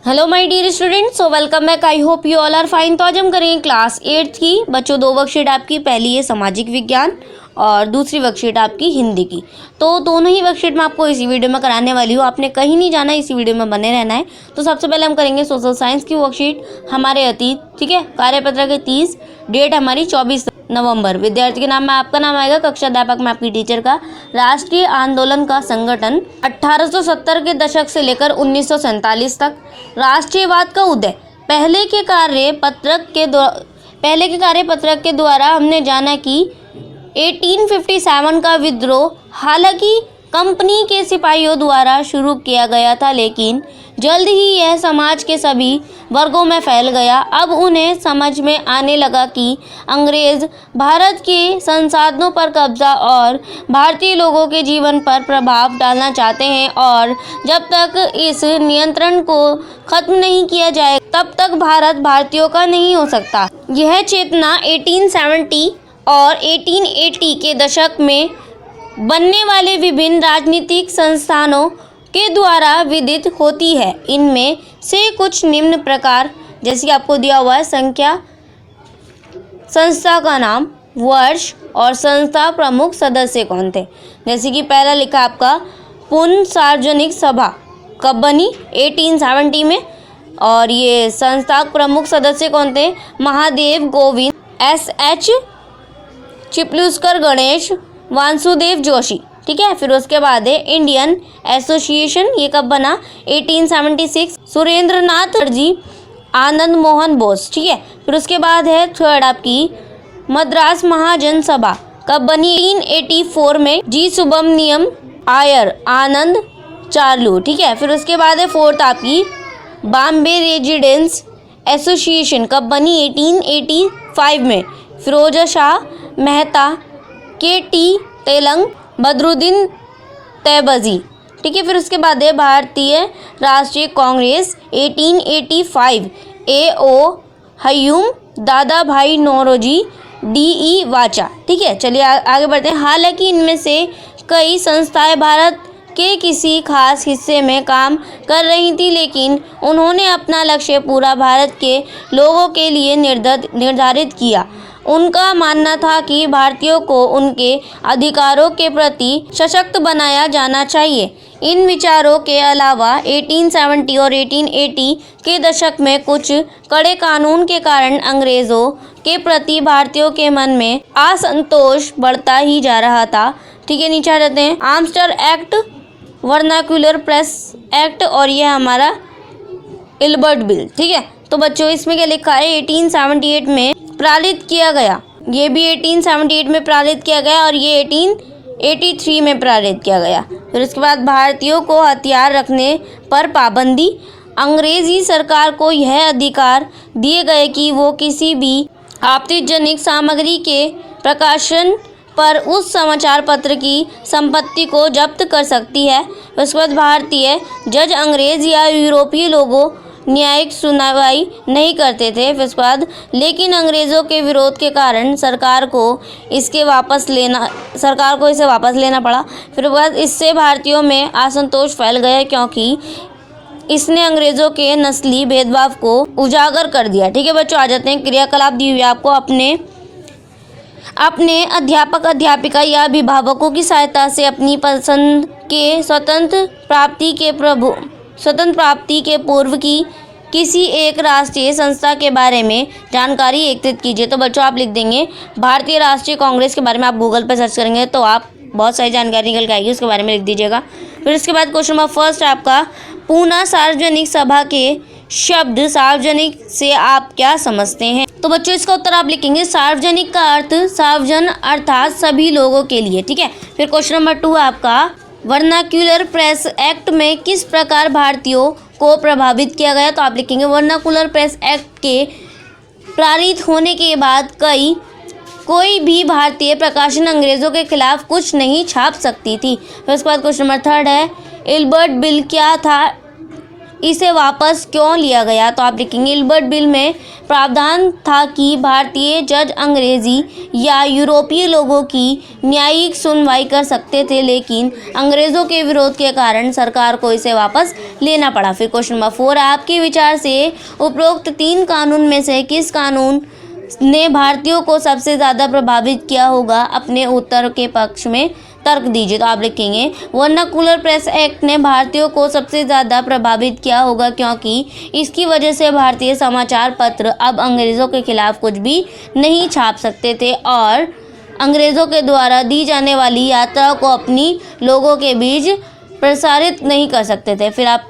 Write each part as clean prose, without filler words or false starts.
Hello my dear students, so welcome back. I hope you all are fine. तो आज हम करेंगे class 8 की बच्चों 2 वर्कशीट आपकी। पहली है सामाजिक विज्ञान और दूसरी वर्कशीट आपकी हिंदी की। तो दोनों ही वर्कशीट मैं आपको इसी वीडियो में कराने वाली हूँ। आपने कहीं नहीं जाना, इसी वीडियो में बने रहना है। तो सबसे पहले हम करेंगे सोशल साइंस की वर्कशीट, हमारे अतीत, ठीक है। कार्यपत्रक है 30, डेट हमारी 24 नवंबर। विद्यार्थी के नाम में आपका नाम आएगा, कक्षा अध्यापक में आपकी टीचर का। राष्ट्रीय आंदोलन का संगठन 1870 के दशक से लेकर 1947 तक। राष्ट्रीयवाद का उदय। पहले के कार्यपत्रक के द्वारा हमने जाना कि 1857 का विद्रोह हालांकि कंपनी के सिपाहियों द्वारा शुरू किया गया था, लेकिन जल्द ही यह समाज के सभी वर्गों में फैल गया। अब उन्हें समझ में आने लगा कि अंग्रेज भारत के संसाधनों पर कब्जा और भारतीय लोगों के जीवन पर प्रभाव डालना चाहते हैं, और जब तक इस नियंत्रण को खत्म नहीं किया जाए तब तक भारत भारतीयों का नहीं हो सकता। यह चेतना 1870 और 1880 के दशक में बनने वाले विभिन्न राजनीतिक संस्थानों के द्वारा विदित होती है। इनमें से कुछ निम्न प्रकार, जैसे कि आपको दिया हुआ है संख्या, संस्था का नाम, वर्ष और संस्था प्रमुख सदस्य कौन थे। जैसे कि पहला लिखा आपका पुन सार्वजनिक सभा कब बनी, 1870 में। और ये संस्था प्रमुख सदस्य कौन थे, महादेव गोविंद, SH चिपलूसकर, गणेश वासुदेव जोशी, ठीक है। फिर उसके बाद है इंडियन एसोसिएशन, ये कब बना, 1876, सुरेंद्र नाथ जी, आनंद मोहन बोस, ठीक है। फिर उसके बाद है थर्ड आपकी मद्रास महाजन सभा, कब बनी, 1884 में, जी सुब्रमण्यम आयर, आनंद चार्लू, ठीक है। फिर उसके बाद है फोर्थ आपकी बॉम्बे रेजिडेंस एसोसिएशन, कब बनी, 1885 में, फिरोजा शाह मेहता, KT तेलंग, बदरुद्दीन तैयबजी, ठीक है। फिर उसके बाद है भारतीय राष्ट्रीय कांग्रेस, 1885, AO हयूम, दादा भाई नौरोजी, DE वाचा, ठीक है। चलिए आगे बढ़ते हैं। हालांकि इनमें से कई संस्थाएं भारत के किसी खास हिस्से में काम कर रही थी, लेकिन उन्होंने अपना लक्ष्य पूरा भारत के लोगों के लिए निर्धारित किया। उनका मानना था कि भारतीयों को उनके अधिकारों के प्रति सशक्त बनाया जाना चाहिए। इन विचारों के अलावा 1870 और 1880 के दशक में कुछ कड़े कानून के कारण अंग्रेज़ों के प्रति भारतीयों के मन में असंतोष बढ़ता ही जा रहा था, ठीक है। नीचे आ जाते हैं। आर्मस्टर एक्ट, वर्नाक्यूलर प्रेस एक्ट, और ये हमारा इल्बर्ट बिल, ठीक है। तो बच्चों इसमें क्या लिखा है, 1878 में पारित किया गया। ये भी 1878 में पारित किया गया और ये 1883 में पारित किया गया। फिर उसके बाद भारतीयों को हथियार रखने पर पाबंदी। अंग्रेजी सरकार को यह अधिकार दिए गए कि वो किसी भी आपत्तिजनक सामग्री के प्रकाशन पर उस समाचार पत्र की संपत्ति को जब्त कर सकती है। उसके बाद भारतीय जज अंग्रेज या यूरोपीय लोगों न्यायिक सुनवाई नहीं करते थे। फिर उसके बाद लेकिन अंग्रेज़ों के विरोध के कारण सरकार को इसे वापस लेना पड़ा। फिर उसके बाद इससे भारतीयों में असंतोष फैल गया, क्योंकि इसने अंग्रेज़ों के नस्ली भेदभाव को उजागर कर दिया, ठीक है। बच्चों आ जाते हैं क्रियाकलाप दी हुई आपको। अपने अध्यापक अध्यापिका या अभिभावकों की सहायता से अपनी पसंद के स्वतंत्र प्राप्ति के पूर्व की किसी एक राष्ट्रीय संस्था के बारे में जानकारी एकत्रित कीजिए। तो बच्चों आप लिख देंगे भारतीय राष्ट्रीय कांग्रेस के बारे में। आप गूगल पर सर्च करेंगे तो आप बहुत सारी जानकारी निकल के आएगी, उसके बारे में लिख दीजिएगा। फिर उसके बाद क्वेश्चन नंबर फर्स्ट आपका, पूना सार्वजनिक सभा के शब्द सार्वजनिक से आप क्या समझते हैं। तो बच्चों इसका उत्तर आप लिखेंगे सार्वजनिक का अर्थ सार्वजन अर्थात सभी लोगों के लिए, ठीक है। फिर क्वेश्चन नंबर 2 आपका, वर्नाक्यूलर प्रेस एक्ट में किस प्रकार भारतीयों को प्रभावित किया गया। तो आप लिखेंगे वर्नाकुलर प्रेस एक्ट के पारित होने के बाद कोई भी भारतीय प्रकाशन अंग्रेज़ों के खिलाफ कुछ नहीं छाप सकती थी। फिर उसके बाद क्वेश्चन नंबर 3 है, इल्बर्ट बिल क्या था। इसे वापस क्यों लिया गया? तो आप लिखेंगे इल्बर्ट बिल में प्रावधान था कि भारतीय जज अंग्रेजी या यूरोपीय लोगों की न्यायिक सुनवाई कर सकते थे, लेकिन अंग्रेज़ों के विरोध के कारण सरकार को इसे वापस लेना पड़ा। फिर क्वेश्चन नंबर 4, आपके विचार से उपरोक्त 3 कानून में से किस कानून ने भारतीयों को सबसे ज़्यादा प्रभावित किया होगा? अपने उत्तर के पक्ष में तर्क दीजिए। तो आप लिखेंगे वर्नाकुलर प्रेस एक्ट ने भारतीयों को सबसे ज़्यादा प्रभावित किया होगा, क्योंकि इसकी वजह से भारतीय समाचार पत्र अब अंग्रेज़ों के खिलाफ कुछ भी नहीं छाप सकते थे और अंग्रेज़ों के द्वारा दी जाने वाली यात्रा को अपनी लोगों के बीच प्रसारित नहीं कर सकते थे। फिर आप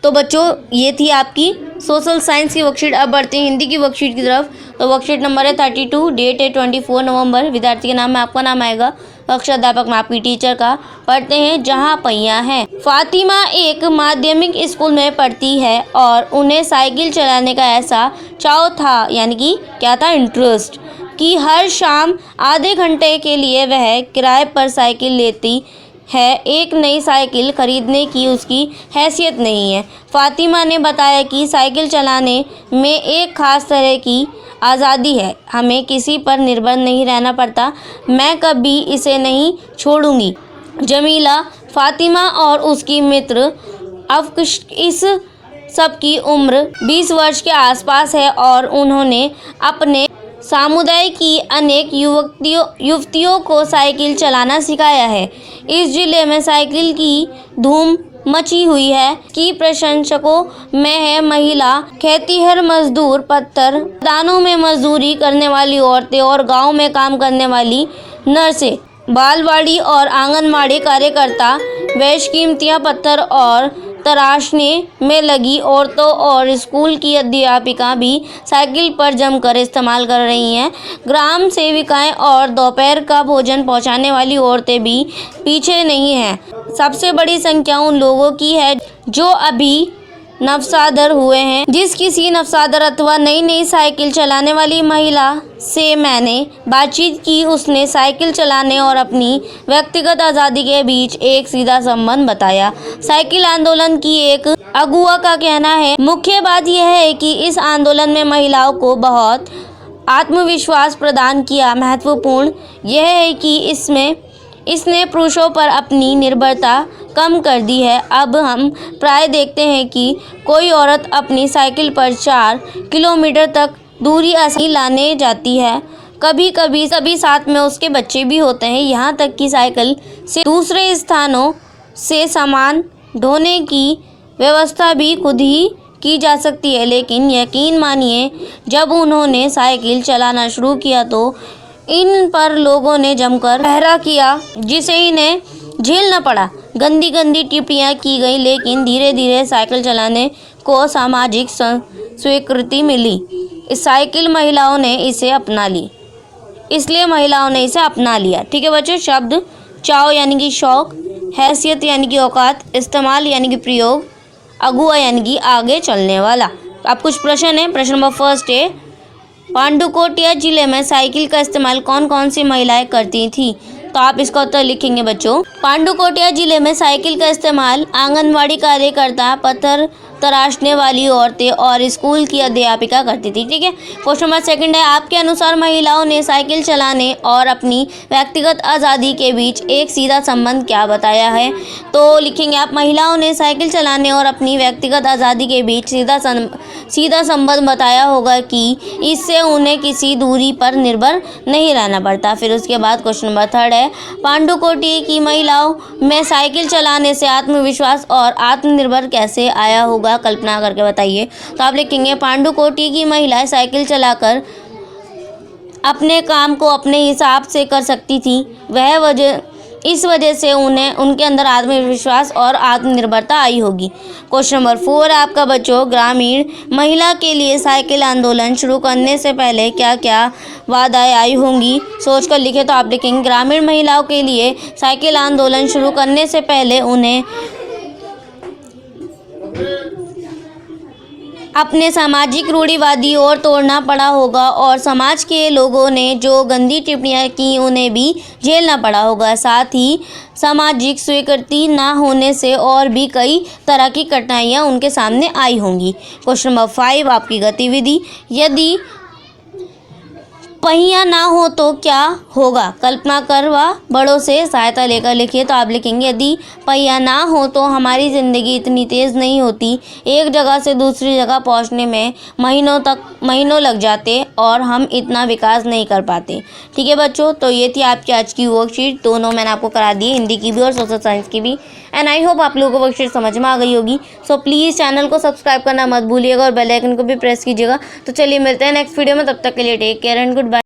तो बच्चों ये थी आपकी सोशल साइंस की वर्कशीट। अब बढ़ते हैं हिंदी की वर्कशीट की तरफ। तो वर्कशीट नंबर है 32, डेट है 24 नवंबर। विद्यार्थी के नाम में आपका नाम आएगा, अक्षराध्यापक में आपकी टीचर का। पढ़ते हैं जहाँ पैया है। फातिमा एक माध्यमिक स्कूल में पढ़ती है और उन्हें साइकिल चलाने का ऐसा चाव था, यानी कि क्या था, इंटरेस्ट, कि हर शाम आधे घंटे के लिए वह किराए पर साइकिल लेती है। एक नई साइकिल खरीदने की उसकी हैसियत नहीं है। फातिमा ने बताया कि साइकिल चलाने में एक ख़ास तरह की आज़ादी है, हमें किसी पर निर्भर नहीं रहना पड़ता। मैं कभी इसे नहीं छोड़ूंगी। जमीला, फातिमा और उसकी मित्र अफकश, इस सब की उम्र 20 वर्ष के आसपास है और उन्होंने अपने समुदाय की अनेक युवतियों को साइकिल चलाना सिखाया है। इस जिले में साइकिल की धूम मची हुई है कि प्रशंसकों में है महिला खेतिहर मजदूर, पत्थर दानों में मजदूरी करने वाली औरतें और गांव में काम करने वाली नर्सें, बालवाड़ी और आंगनवाड़ी कार्यकर्ता, बेशकीमतियाँ पत्थर और तराशने में लगी औरतों और स्कूल की अध्यापिका भी साइकिल पर जमकर इस्तेमाल कर रही हैं। ग्राम सेविकाएं और दोपहर का भोजन पहुंचाने वाली औरतें भी पीछे नहीं हैं। सबसे बड़ी संख्या उन लोगों की है जो अभी नवसादर हुए हैं। जिस किसी नवसादर अथवा नई नई साइकिल चलाने वाली महिला से मैंने बातचीत की, उसने साइकिल चलाने और अपनी व्यक्तिगत आज़ादी के बीच एक सीधा संबंध बताया। साइकिल आंदोलन की एक अगुआ का कहना है, मुख्य बात यह है कि इस आंदोलन में महिलाओं को बहुत आत्मविश्वास प्रदान किया। महत्वपूर्ण यह है कि इसने पुरुषों पर अपनी निर्भरता कम कर दी है। अब हम प्राय देखते हैं कि कोई औरत अपनी साइकिल पर 4 किलोमीटर तक दूरी आसानी लाने जाती है। कभी कभी सभी साथ में उसके बच्चे भी होते हैं। यहाँ तक कि साइकिल से दूसरे स्थानों से सामान ढोने की व्यवस्था भी खुद ही की जा सकती है। लेकिन यकीन मानिए, जब उन्होंने साइकिल चलाना शुरू किया तो इन पर लोगों ने जमकर पहरा किया, जिसे इन्हें झेलना पड़ा। गंदी गंदी टिप्पणियाँ की गई, लेकिन धीरे धीरे साइकिल चलाने को सामाजिक स्वीकृति मिली। इस साइकिल महिलाओं ने इसे अपना ली, इसलिए महिलाओं ने इसे अपना लिया। ठीक है बच्चों। शब्द चाव यानी कि शौक, हैसियत यानी कि औकात, इस्तेमाल यानी कि प्रयोग, अगुआ यानी कि आगे चलने वाला। अब कुछ प्रश्न है। प्रश्न नंबर 1 है, पांडुकोटिया जिले में साइकिल का इस्तेमाल कौन कौन सी महिलाएं करती थी? तो आप इसका उत्तर लिखेंगे बच्चों। पांडुकोटिया जिले में साइकिल का इस्तेमाल आंगनवाड़ी कार्यकर्ता, पत्थर तराशने वाली औरतें और स्कूल की अध्यापिका करती थी। ठीक है। क्वेश्चन नंबर 2 है, आपके अनुसार महिलाओं ने साइकिल चलाने और अपनी व्यक्तिगत आज़ादी के बीच एक सीधा संबंध क्या बताया है? तो लिखेंगे आप, महिलाओं ने साइकिल चलाने और अपनी व्यक्तिगत आज़ादी के बीच सीधा संबंध बताया होगा कि इससे उन्हें किसी दूरी पर निर्भर नहीं रहना पड़ता। फिर उसके बाद क्वेश्चन नंबर 3 है, पांडुकोटी की महिलाओं में साइकिल चलाने से आत्मविश्वास और आत्मनिर्भर कैसे आया होगा? कल्पना करके बताइए। तो आप लिखेंगे, पांडुकोटी की महिलाएं साइकिल चलाकर अपने काम को अपने हिसाब से कर सकती थी। इस वजह से उन्हें उनके अंदर आत्मविश्वास और आत्मनिर्भरता आई होगी। क्वेश्चन नंबर 4 आपका बच्चों, ग्रामीण महिला के लिए साइकिल आंदोलन शुरू करने से पहले क्या क्या बाधाएं आई होंगी? सोचकर लिखे। तो आप लिखेंगे, ग्रामीण महिलाओं के लिए साइकिल आंदोलन शुरू करने से पहले उन्हें अपने सामाजिक रूढ़िवादी और तोड़ना पड़ा होगा और समाज के लोगों ने जो गंदी टिप्पणियां की उन्हें भी झेलना पड़ा होगा। साथ ही सामाजिक स्वीकृति ना होने से और भी कई तरह की कठिनाइयां उनके सामने आई होंगी। क्वेश्चन नंबर 5 आपकी गतिविधि, यदि पहिया ना हो तो क्या होगा? कल्पना कर व बड़ों से सहायता लेकर लिखिए। तो आप लिखेंगे यदि पहिया ना हो तो हमारी ज़िंदगी इतनी तेज़ नहीं होती, एक जगह से दूसरी जगह पहुंचने में महीनों लग जाते और हम इतना विकास नहीं कर पाते। ठीक है बच्चों, तो ये थी आपकी आज की वर्कशीट। दोनों मैंने आपको करा दी, हिंदी की भी और सोशल साइंस की भी। एंड आई होप आप लोगों को वर्कशीट समझ में आ गई होगी। सो प्लीज़ चैनल को सब्सक्राइब करना मत भूलिएगा और बेल आइकन को भी प्रेस कीजिएगा। तो चलिए मिलते हैं नेक्स्ट वीडियो में, तब तक के लिए टेक केयर एंड गुड